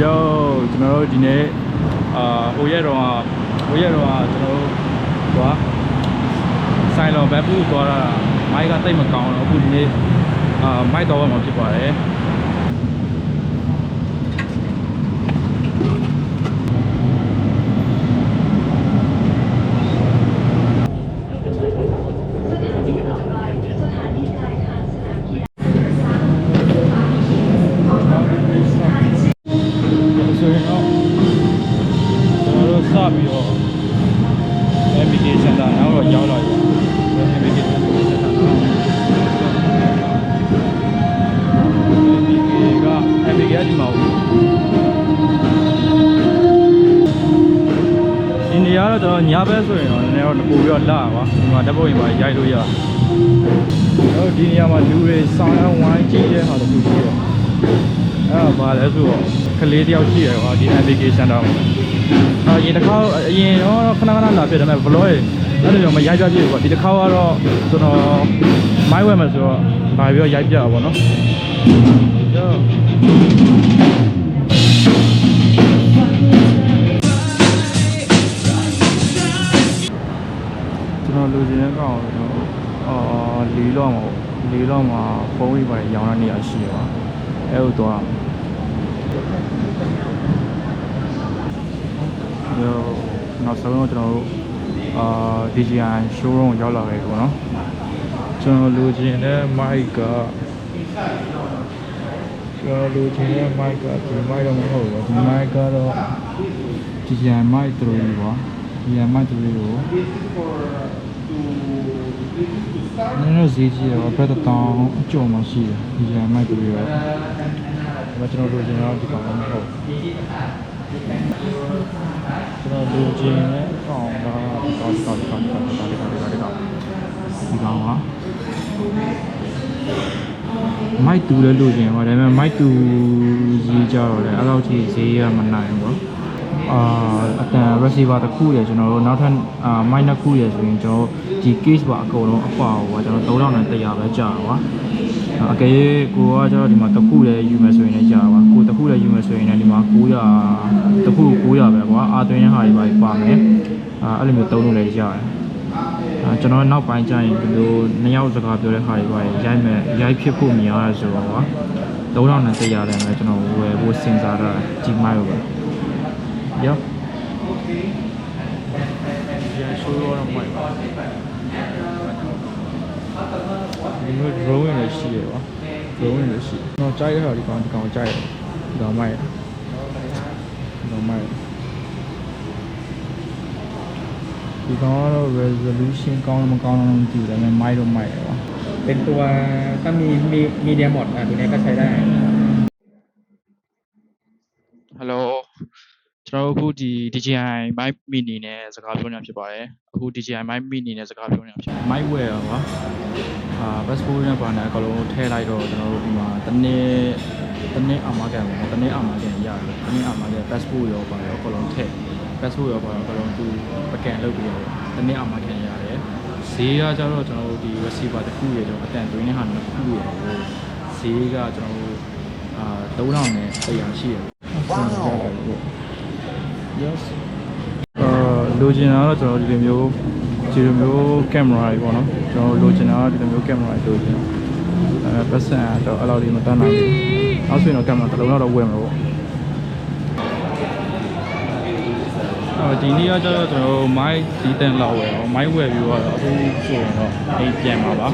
Yo ကျွန်တော်တို့ဒီနေ့ဟိုရက်တော့ကျွန်တော်တို့ဟိုဆိုင်လောဘက်ဘူးသွားတာမိုက်ကတိတ်မကောင်းတော့အခုဒီနေ့မိုက်တော့မှဖြစ်ပါတယ်ပြီးတော့ application တာနောက်တော့ရောက်လာပြီ application တာနောက် application ဒီမှာဒီနေရာတော့ကျွန်တော်ညဘက်ဆိုရင်တော့နည်းနည်းတော့ပို့ပြီးတော့လာပါဒီမှာဓာတ်ပုံရင်ပါရိုက်လို့ရတော့ဒီနေရာမှာလူတွေဆောင်းဝိုင်းကြည့်တဲ့ဟာတခုရှိတယ်အဲ့ဒါဘာလဲဆိုတော့ကလေးတယောက်ရှိတယ်ကွာဒီ application တော့အရင်တစ်ခါအရင်တော့ခဏလာဖြစ်တယ်မဲ့ vlog အဲ့လိုမျိုးမရိုက်ပြပြကွာဒီတစ်ခါကတော့ကျွန်တော်မိုင်းဝဲမှာဆိုတော့လာပြီးတော့ရိုက်ပြတာပေါ့နော်ကျွန်တော်လူချင်းတဲ့ကောင်လေးတော့မှာဖုန်းကြီးပါရောင်းတဲ့နေရာရှိရပါအဲ့လိုတော့နောက်ဆုံးတော့ကျွန်တော်တို့DJI showroom ရောက်လာခဲ့ပေါ့နော်ကျွန်တော်လိုချင်တဲ့ mic ကဒီ mic တော့မဟုတ်ဘူးဒီ mic ကတော့ DJI mic 3ပါ DJI mic 3ကိုနည်းနည်းဈေးကြီးတော့ဘယ်တော့အကျုံမှရှိတယ် DJI mic 3ရောဒါကျွန်တော်လိုချင်တော့ဒီကောင်မဟုတ်ကျွန်တော်လူချင်းနဲ့ကောင်ကဒီကောင်ကမိုက်တူလည်းလူချင်းပါဒါပေမဲ့မိုက်တူကြီးကြတော့လေအဲ့လောက်ကြီးဈေးရမနိုင်ဘူးပေါ့အတန် receiver တစ်ခုရကျွန်တော်တို့နောက်ထပ်မိုက်နှစ်ခုရဆိုရင်ကျွန်တော်ဒီ case ပါအကုန်လုံးအပါပေါ့ကျွန်တော်3100ပဲကြာပါအကယ်ကိုကကျတော့ဒီမှာတစ်ခုလည်းယူမယ်ဆိုရင်လည်းကြာပါကိုတစ်ခုလည်းယူမယ်ဆိုရင်လည်းဒီမှာ900တစ်ခု900ပဲကွာအာသွင်းရဟာတွေပါမယ်အဲ့လိုမျိုးသုံးလို့လည်းရတယ်ကျွန်တော်နောက်ပိုင်းကျရင်ဒီလိုနှစ်ယောက်စကားပြောတဲ့ဟာတွေပါရိုက်ဖြစ်ဖို့များရဆိုတော့ကွာ3100လည်းပဲကျွန်တော်ဝယ်ဖို့စဉ်းစားတာကြီးမိုက်လို့ပဲရောရရှိုးတော့မိုက်ပါဒီလို drone နဲ့ရှိရပါ drone နဲ့ရှိတော့ကြိုက်တဲ့ဟာဒီကောင်ကြိုက်တယ်ဒီကောင်မိုက်ဒီကောင်ကတော့ resolution ကောင်းမကောင်းတော့မသိဘူးဒါပေမဲ့မိုက်တော့မိုက်တယ်ပါเป็นตัวถ้ามี media mode ตัวนี้ก็ใช้ได้ Hello ကျွန်တော်အခုဒီ DJI mic mini နဲ့စကားပြောနေတာဖြစ်ပါတယ်အခု DJI mic mini နဲ့စကားပြောနေတာဖြစ် mic wear ပါpassport နဲ့ပါနေအကောင်လုံးထည့်လိုက်တော့ကျွန်တော်တို့ဒီမှာတနေ့အာမခံရတယ်တနေ့အာမခံရတယ်တနေ့အာမခံ passport ရောပါရောအကောင်လုံးထည့် passport ရောပါရောအကောင်လုံးသူပကံလုပ်ပြီးတော့တနေ့အာမခံရတယ်ဈေးကကျတော့ကျွန်တော်တို့ဒီ receiver တစ်ခုရကျွန်တော်အတန်သွင်းတဲ့ဟာနှစ်ခုရဈေးကကျွန်တော်တို့3000နဲ့100ရှိရတယ်Yes လိုချင်တာတော့ကျွန်တော်ဒီလိုမျိုးကင်မရာတွေပေါ့နော်ကျွန်တော်လိုချင်တာဒီလိုမျိုးကင်မရာတွေလိုချင်ပတ်စံတော့အဲ့လိုလေးမတန်းနိုင်ဘူးနောက်ဆိုရင်တော့ကင်မရာတစ်လုံးတော့ဝယ်မှာပေါ့ဒီနေ့ကကျတော့ကျွန်တော်မိုက်ဒီတန်လောက်ဝယ်တော့မိုက်ဝယ်ပြီးတော့အခုဆိုရင်တော့အိမ်ပြန်ပါ